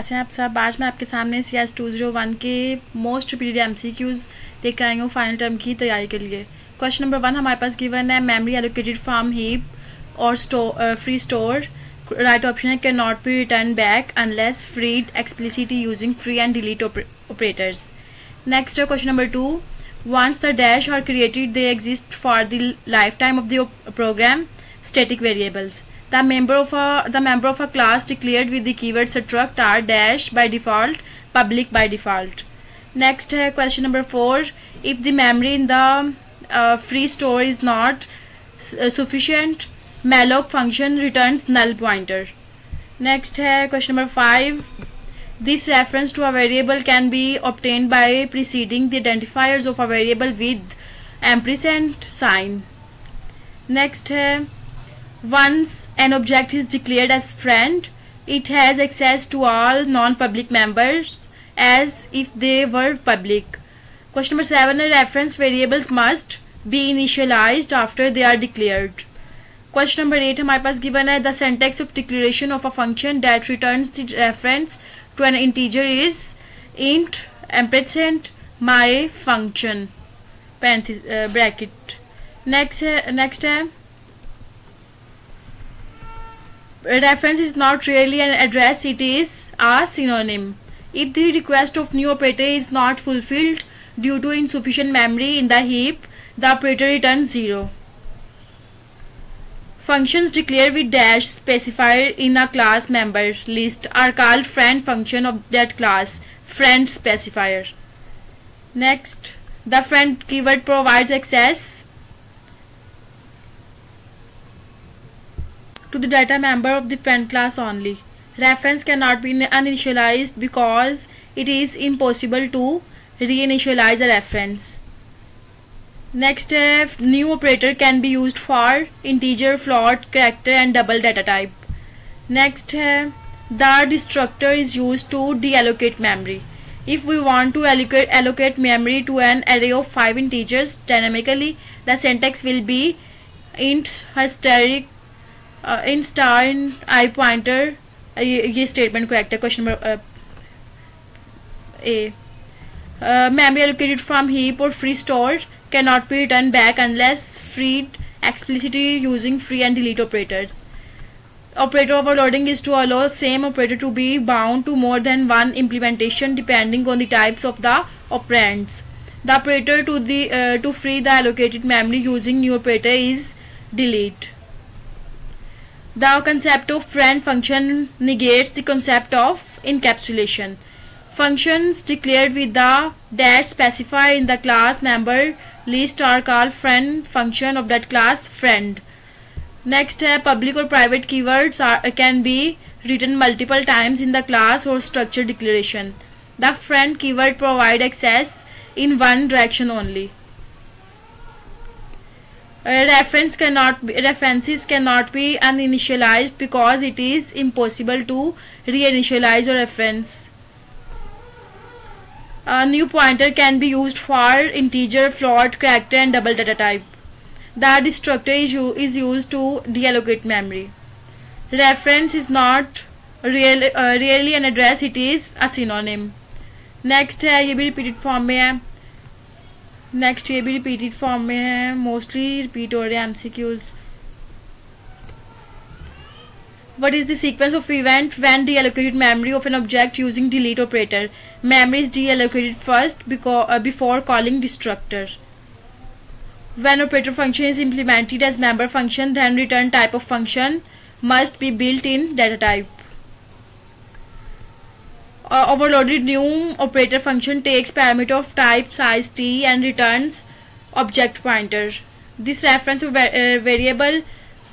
कैसे हैं आप सब। आज मैं आपके सामने cs201 के मोस्ट रिपीटेड MCQs लेकर आई हूँ फाइनल टर्म की तैयारी के लिए। क्वेश्चन नंबर 1 हमारे पास गिवन है, मेमोरी एलोकेटेड फ्रॉम हीप और फ्री स्टोर। राइट ऑप्शन है can not be return back unless freed explicitly using free and delete operators. Next है question number 2, once the dash are created they exist for the lifetime of the program. Static variables. The member of a class declared with the keyword struct are dash by default, public by default. Next है question number 4, if the memory in the free store is not sufficient, malloc function returns null pointer. Next है question number 5, this reference to a variable can be obtained by preceding the identifiers of a variable with ampersand sign. Next है once an object is declared as friend, it has access to all non-public members as if they were public. Question number 7, reference variables must be initialized after they are declared. Question number 8 हमारे पास given है, the syntax of declaration of a function that returns the reference to an integer is int ampersand my function bracket. Next है reference is not really an address, it is a synonym. If the request of new operator is not fulfilled due to insufficient memory in the heap, the operator returns 0. Functions declared with dash specifier in a class member list are called friend function of that class, friend specifier. Next, the friend keyword provides access to the data member of the friend class only. Reference cannot be uninitialized because it is impossible to reinitialize a reference. Next, new operator can be used for integer, float, character and double data type. Next, the destructor is used to deallocate memory. If we want to allocate memory to an array of 5 integers dynamically, the syntax will be int asterisk int star in I pointer. ये statement correct है. Question number A. Memory allocated from heap or free store cannot be returned back unless freed explicitly using free and delete operators. Operator overloading is to allow same operator to be bound to more than one implementation depending on the types of the operands. The operator to free the allocated memory using new operator is delete. The concept of friend function negates the concept of encapsulation. Functions declared with the dash specifier in the class member list are called friend function of that class, friend. Next, public or private keywords can be written multiple times in the class or structure declaration. The friend keyword provides access in one direction only. References cannot be uninitialized because it is impossible to reinitialize a reference. A new pointer can be used for integer, float, character and double data type. The destructor is used to deallocate memory. Reference is not really an address, it is a synonym. Next है, ये भी repeated form में है. Next ये भी repeated form में है, mostly repeat हो रहे हैं MCQs. What is the sequence of event when deallocated memory of an object using delete operator? Memory is deallocated first before calling destructor. When operator function is implemented as member function, then return type of function must be built in data type. Overloaded new operator function takes parameter of type size t and returns object pointer. This reference variable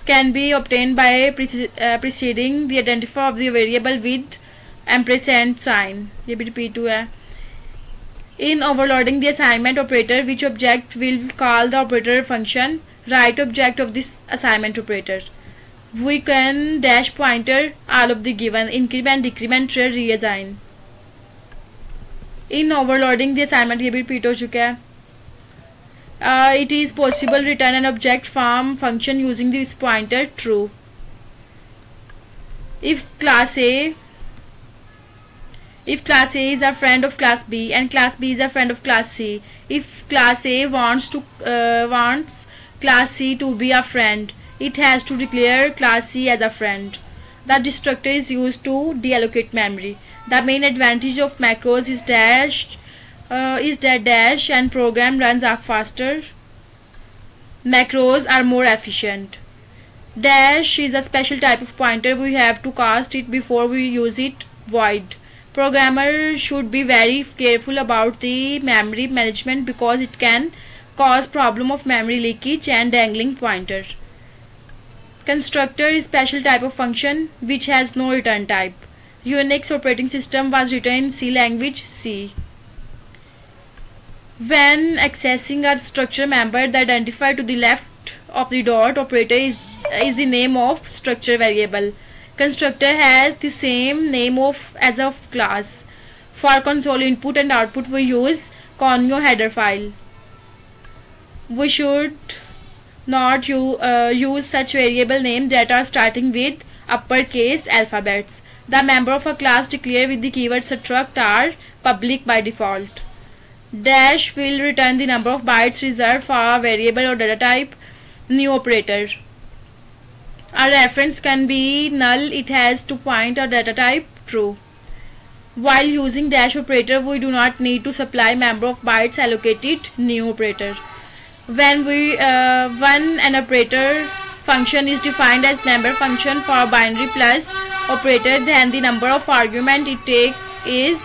can be obtained by preceding the identifier of the variable with ampersand sign. ये भी repeat हुआ है. In overloading the assignment operator, which object will call the operator function? Right object of this assignment operator. We can dash pointer all of the given increment, decrement, reassign. In overloading the assignment, ये भी repeat हो चुका है. It is possible return an object from function using this pointer true. If class A If class A is a friend of class B and class B is a friend of class C, if class A wants class C to be a friend, it has to declare class C as a friend. The destructor is used to deallocate memory. The main advantage of macros is that dash and program runs up faster. Macros are more efficient. Dash is a special type of pointer. We have to cast it before we use it. Void. Programmers should be very careful about the memory management because it can cause problem of memory leakage and dangling pointer. Constructor is special type of function which has no return type. Unix operating system was written in C language C. When accessing a structure member, the identifier to the left of the dot operator is the name of structure variable. Constructor has the same name as a class. For console input and output we use conio header file. We should not use such variable names that are starting with uppercase alphabets. The member of a class declared with the keyword struct are public by default. Dash will return the number of bytes reserved for a variable or data type. New operator. A reference can be null. It has to point a data type true. While using dash operator, we do not need to supply member of bytes allocated new operator. When an operator function is defined as member function for a binary plus operator, then the number of argument it takes is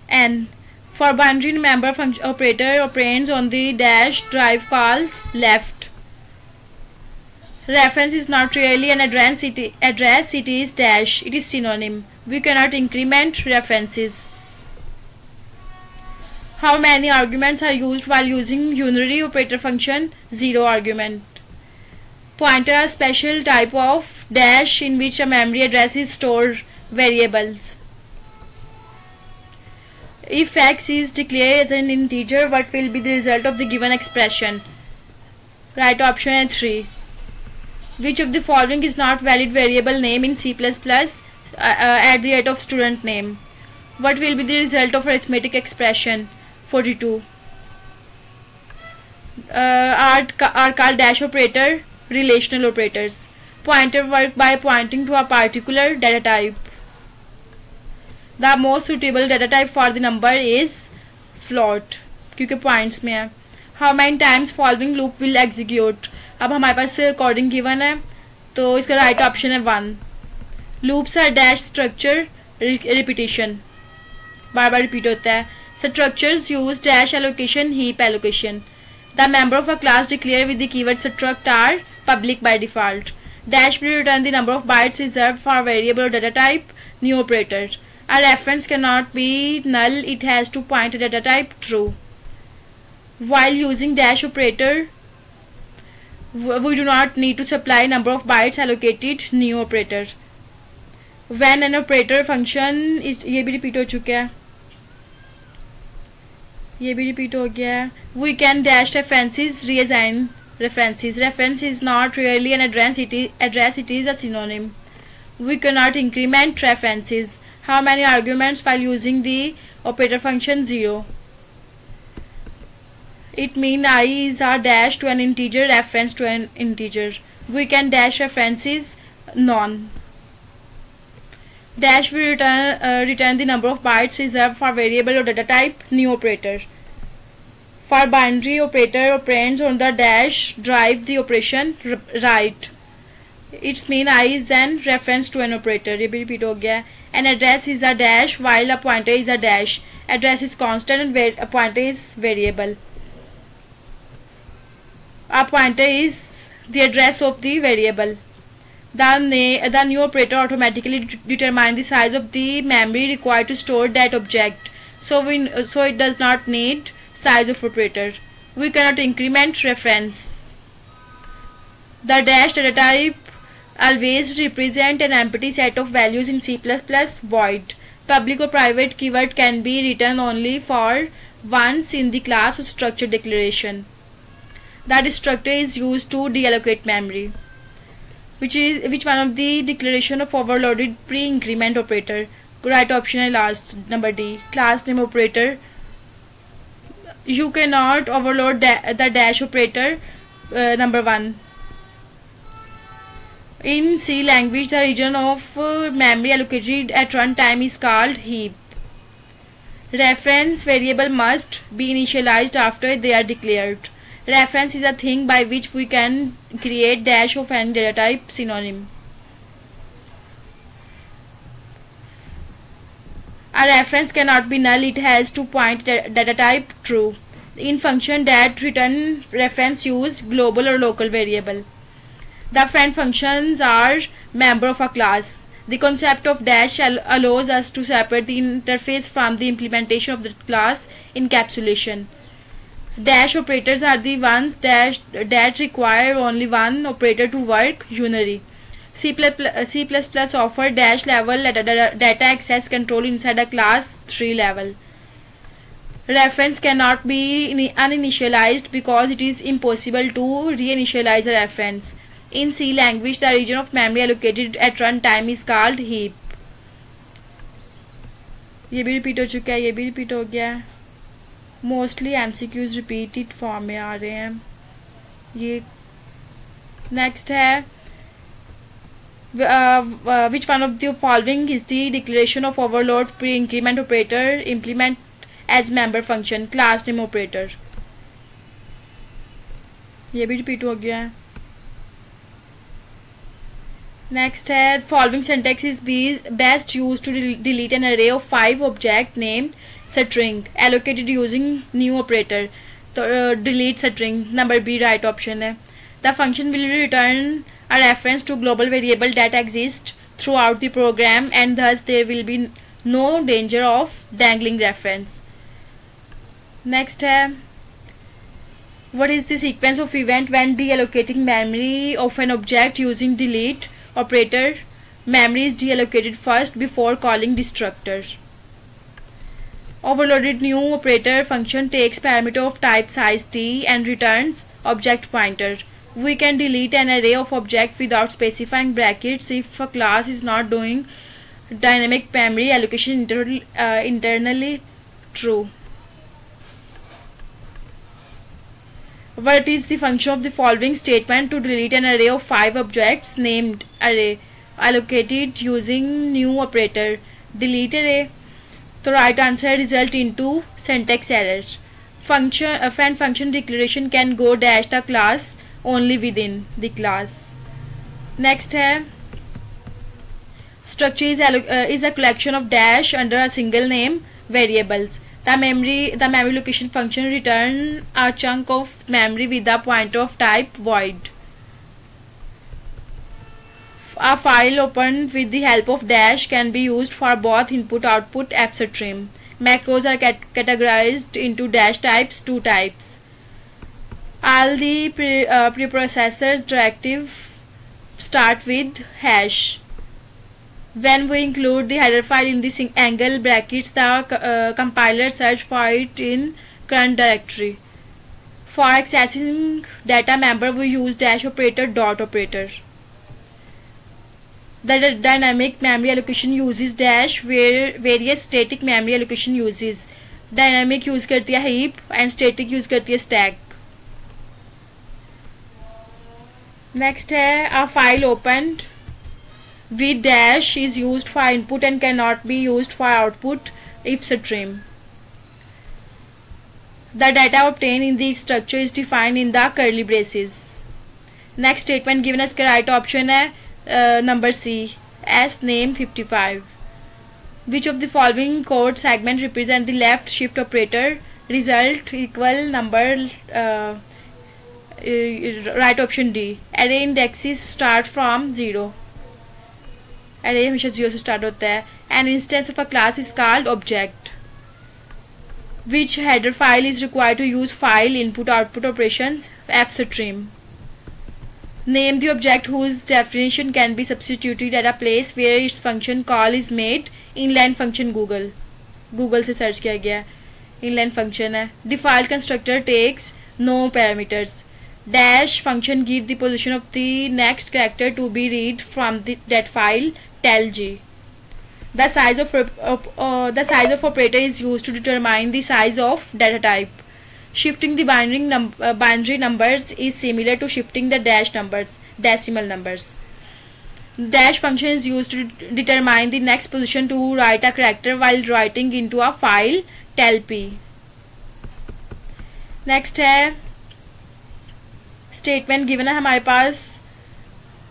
n. For binary member function operator operates on the dash drive calls left. Reference is not really an address, it is dash. It is synonym. We cannot increment references. How many arguments are used while using unary operator function? 0 argument. Pointer are special type of dash in which a memory address is stored variables. If x is declared as an integer, what will be the result of the given expression? Right option 3. Which of the following is not valid variable name in C++ at the rate of student name? What will be the result of arithmetic expression? 42. Are called dash operator relational operators. Pointer work by pointing to a particular data type. The most suitable data type for the number is float क्योंकि points में है. How many times following loop will execute? अब हमारे पास coding given है तो इसका right option है 1. Loops are dash structure repetition, बार बार रिपीट होता है. Structures use dash allocation heap allocation. The member of a class declare with the keyword struct are public by default. Dash will return the number of bytes reserved for variable or data type. New operator. A reference cannot be null, it has to point to data type true. While using dash operator, we do not need to supply number of bytes allocated new operator. When an operator function is, ये भी repeat हो चुका है, ये भी repeat हो गया है. We can dash references, reassign references. Reference is not really an address, it is a synonym. We cannot increment references. How many arguments while using the operator function? 0. It means I is a dash to an integer, reference to an integer. We can dash references none. Dash will return the number of bytes reserved for variable or data type. New operator. For binary operator, operands on the dash drive the operation right. Its mean I is then reference to an operator. ये भी repeat हो गया. An address is a dash while a pointer is a dash. Address is constant and a pointer is variable. A pointer is the address of the variable. The new operator automatically determines the size of the memory required to store that object. So it does not need size of operator. We cannot increment reference. The dash data type always represent an empty set of values in C++. Void. Public or private keyword can be written only for once in the class or structure declaration. The destructor is used to deallocate memory. which one of the declaration of overloaded pre-increment operator? Right option है last, number D, class name operator. You cannot overload the dash operator, number 1. In C language, the region of memory allocated at runtime is called heap. Reference variable must be initialized after they are declared. Reference is a thing by which we can create dash of any data type synonym. A reference cannot be null, it has to point data type true. In function that return reference use global or local variable. The friend functions are member of a class. The concept of dash allows us to separate the interface from the implementation of the class encapsulation. Dash operators are the ones that require only one operator to work unary. C++ offer dash level data access control inside a class 3 level. Reference cannot be uninitialized because it is impossible to reinitialize a reference. In C language, the region of memory allocated at runtime is called heap. ये भी repeat हो चुका है, ये भी repeat हो गया है. मोस्टली MCQs रिपीटेड फॉर्म में आ रहे हैं. ये नेक्स्ट है, which one of the following is the declaration of overload pre-increment operator implement as member function? class name operator. ये भी रिपीट हो गया है. Next है, following syntax is best used to delete an array of 5 object named string allocated using new operator. तो delete string, number B right option है. The function will return a reference to global variable that exists throughout the program and thus there will be no danger of dangling reference. Next है, what is the sequence of event when deallocating memory of an object using delete operator? Memory is deallocated first before calling destructor. Overloaded new operator function takes parameter of type size t and returns object pointer. We can delete an array of objects without specifying brackets if a class is not doing dynamic memory allocation internally true. What is the function of the following statement to delete an array of 5 objects named array allocated using new operator? Delete array. The right answer result into syntax error. Friend function declaration can go dash the class only within the class. Next है, structure is a collection of dash under a single name variables. The memory location function return a chunk of memory with a pointer of type void. A file opened with the help of dash can be used for both input-output fstream. Macros are categorized into dash types, 2 types. All the preprocessors directive start with hash. When we include the header file in the angle brackets, the compiler search for it in current directory. For accessing data member, we use dash operator, dot operator. The dynamic memory allocation uses dash, where various static memory allocation uses. Dynamic use करती है heap and static use करती है stack. Next है, a file opened with dash is used for input and cannot be used for output if stream. The data obtained in the structure is defined in the curly braces. Next statement given as right option है number C, as name 55. Which of the following code segment represent the left shift operator? Result equal number, right option D. Array indexes start from 0. Array हमेशा 0 से start होता है. An instance of a class is called object. Which header file is required to use file input-output operations? fstream. Name the object whose definition can be substituted at a place where its function call is made. Inline function Google से search किया गया. Inline function है. Default constructor takes no parameters. Dash function give the position of the next character to be read from that file tell G. The size of operator is used to determine the size of data type. Shifting the binary numbers is similar to shifting the decimal numbers. Dash function is used to determine the next position to write a character while writing into a file tell P. Next है statement given है हमारे पास,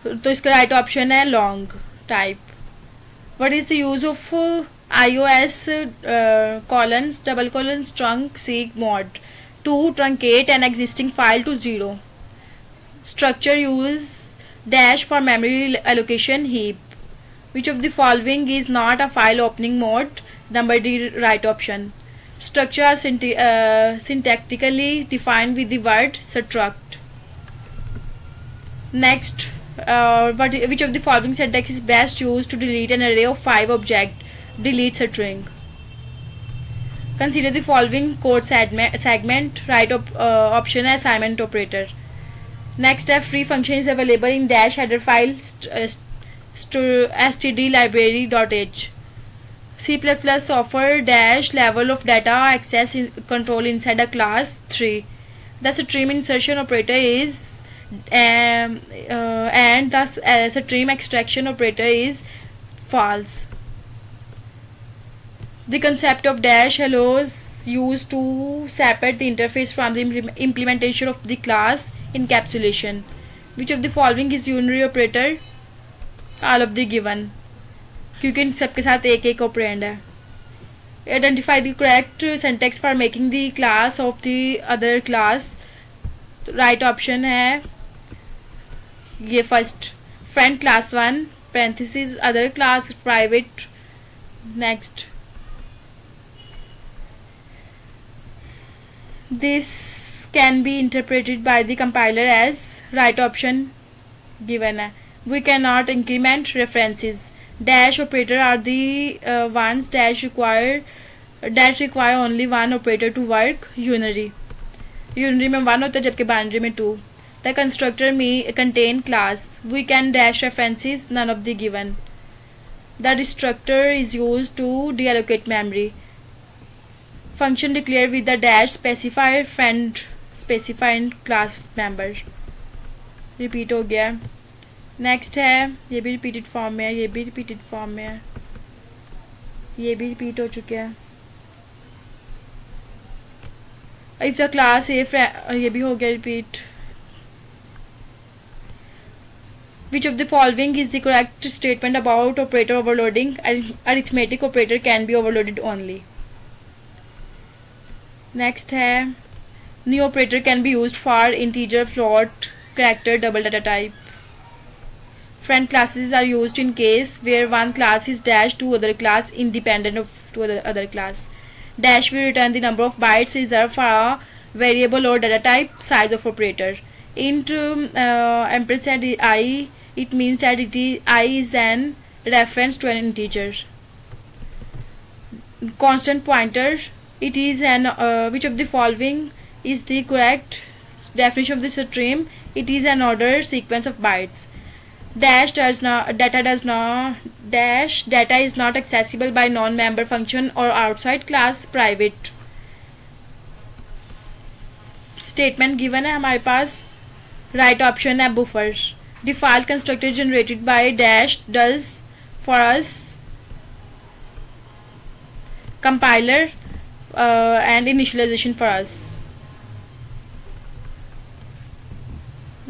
तो इसका right option है long type. What is the use of iOS colons double colons trunc seek mod to truncate an existing file to 0. Structure use dash for memory allocation heap. Which of the following is not a file opening mode? Number D, right option. Structure are syntactically defined with the word struct. Next, which of the following syntax is best used to delete an array of 5 objects? Delete string. Consider the following code segment. Right option है assignment operator. Next, a free function is available in dash header file stdlibrary.h. C++ offer dash level of data access control inside a class 3. The stream insertion operator is and the stream extraction operator is false. The concept of dash allows used to separate the interface from the implementation of the class encapsulation. Which of the following is unary operator? All of the given, क्योंकि इन सबके साथ एक एक operand है. Identify the correct syntax for making the class of the other class. Right option है ये first, friend class 1 parenthesis other class private. Next, this can be interpreted by the compiler as right option given है. We can not increment references. Dash operator are the ones that require only one operator to work. Unary में 1 होता है जबकि binary में 2. The constructor may contain class. We can dash references, none of the given. The destructor is used to deallocate memory. Function declared with the dash specifier friend specified class member. Repeat हो गया. Next है, ये भी repeated form में है, ये भी repeated form में है, ये भी रिपीट हो चुके हैं. इफ द क्लास ए ये भी हो गया repeat. Which of the following is the correct statement about operator overloading? Arithmetic operator can be overloaded only. Next है, new operator can be used for integer, float, character, double data type. Friend classes are used in case where one class is dashed to other class independent of to other class. Dash will return the number of bytes reserved for a variable or data type. Size of operator. Int ampersand I, it means that I is an reference to an integer. Constant pointer, it is an which of the following is the correct definition of the stream? It is an ordered sequence of bytes. Data is not accessible by non-member function or outside class private. Statement given है हमारे पास. Right option है buffer. Default constructor generated by dash does for us compiler and initialization for us.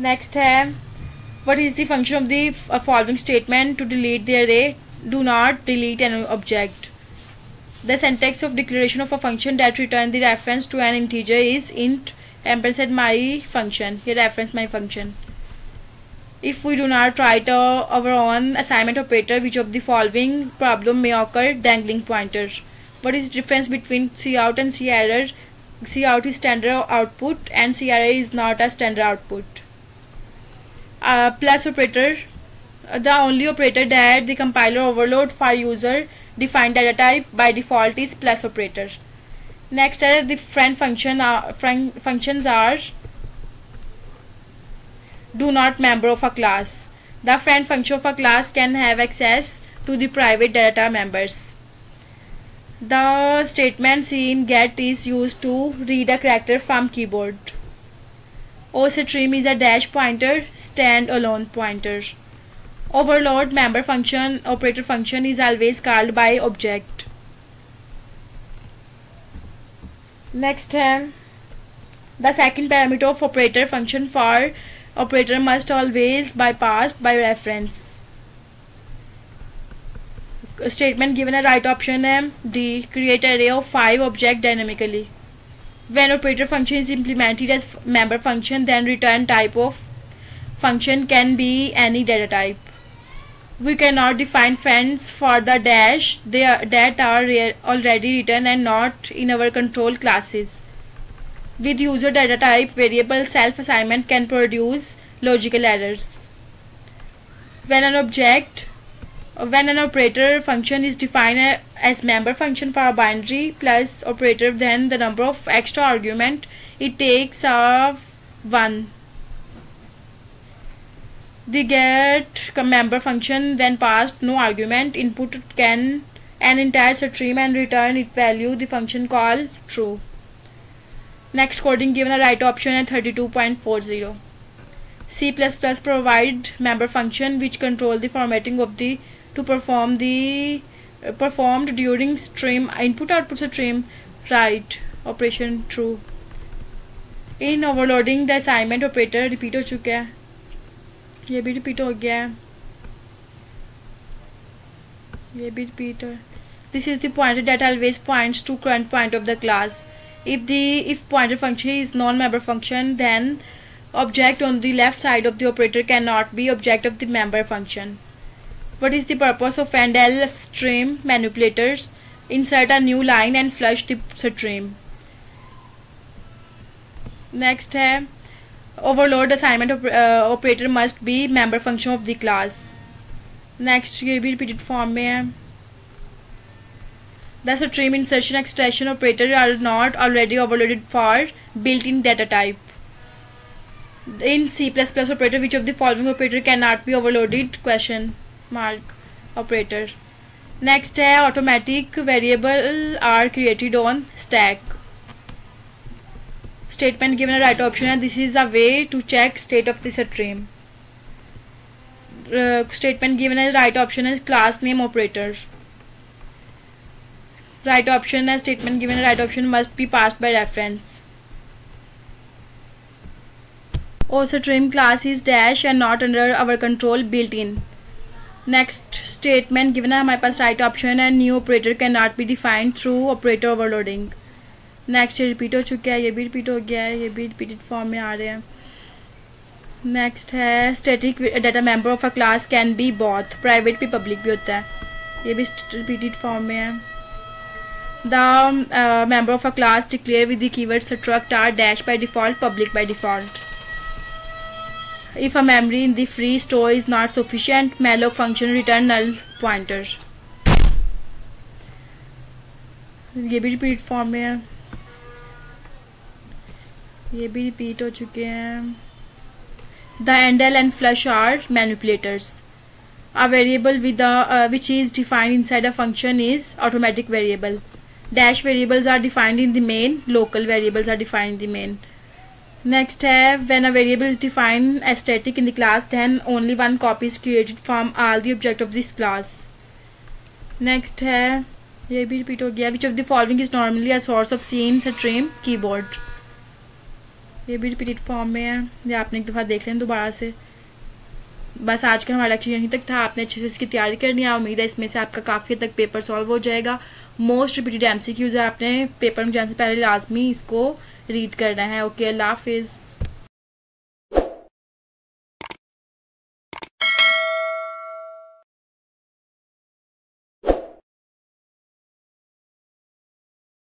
Next है, what is the function of the following statement to delete the array? Do not delete an object. The syntax of declaration of a function that returns the reference to an integer is int ampersand my function. Here reference my function. If we do not write our own assignment operator, which of the following problem may occur? Dangling pointer. What is the difference between cout and cerr? Cout is standard output and cerr is not a standard output. Plus operator, the only operator that the compiler overload for user defined data type by default is plus operator. Next, the friend functions are do not member of a class. The friend function of a class can have access to the private data members. The statement seen get is used to read a character from keyboard. O-stream is a dash pointer, stand-alone pointer. Overload member function operator function is always called by object. Next है the second parameter of operator function for operator must always be passed by reference. Statement given a right option है D. Create array of 5 objects dynamically. When operator function is implemented as member function, then return type of function can be any data type. We cannot define friends for the dash that are already written and not in our control classes. With user data type variable, self-assignment can produce logical errors. When an operator function is defined as member function for a binary plus operator, then the number of extra argument it takes are 1. The get member function when passed no argument input can an entire stream and return its value, the function call true. Next coding given a right option at 32.40. C++ provide member function which control the formatting of the to performed during stream input output stream write operation true. In overloading the assignment operator repeat हो चुका है, ये भी repeat हो गया है, ये भी repeat है. This is the pointer that always points to current point of the class. If pointer function is non-member function, then object on the left side of the operator cannot be object of the member function. What is the purpose of AND stream manipulators? Insert a new line and flush the stream. Next है overload assignment operator must be member function of the class. Next ये भी repeated form में है. The stream insertion extraction operator are not already overloaded for built-in data type. In C++ operator, which of the following operator cannot be overloaded? Question mark operator. Next है automatic variable are created on stack. Statement given a right option and this is a way to check state of the stream. Statement given a right option is class name operator. Right option as statement given a right option must be passed by reference. O-stream class is dash and not under our control built-in. Next statement given है हमारे पास right option and new operator cannot be defined through operator overloading. Next ये repeat हो चुका है, ये भी repeat हो गया है, ये भी repeated form में आ रहे हैं. Next है static data member of a class can be both private भी public भी होता है, ये भी repeated form में है. The member of a class declared with the keyword struct are dash by default, public by default. If a memory in the free store is not sufficient, malloc function return null pointer. ये भी repeat form में है, ये भी repeat हो चुके हैं. The handle and flush are manipulators. A variable with which is defined inside a function is automatic variable. Dash variables are defined in the main, local variables are defined in the main. Next है when a variable is defined as static in the class, then only one copy is created from all the object of this class. Next है ये भी repeat हो गया. Which of the following is normally a source of scene stream keyboard? ये भी repeated form में है, ये आपने एक दफ़ा देख लें दोबारा से. बस आज का हमारा लेक्चर यहीं तक था. आपने अच्छे से इसकी तैयारी करनी है. उम्मीद है इसमें से आपका काफ़ी हद तक पेपर सॉल्व हो जाएगा. मोस्ट रिपीटेड MCQs है, आपने पेपर में जाने से पहले लाजमी इसको रीड करना है. ओके, अल्लाह हाफिज़.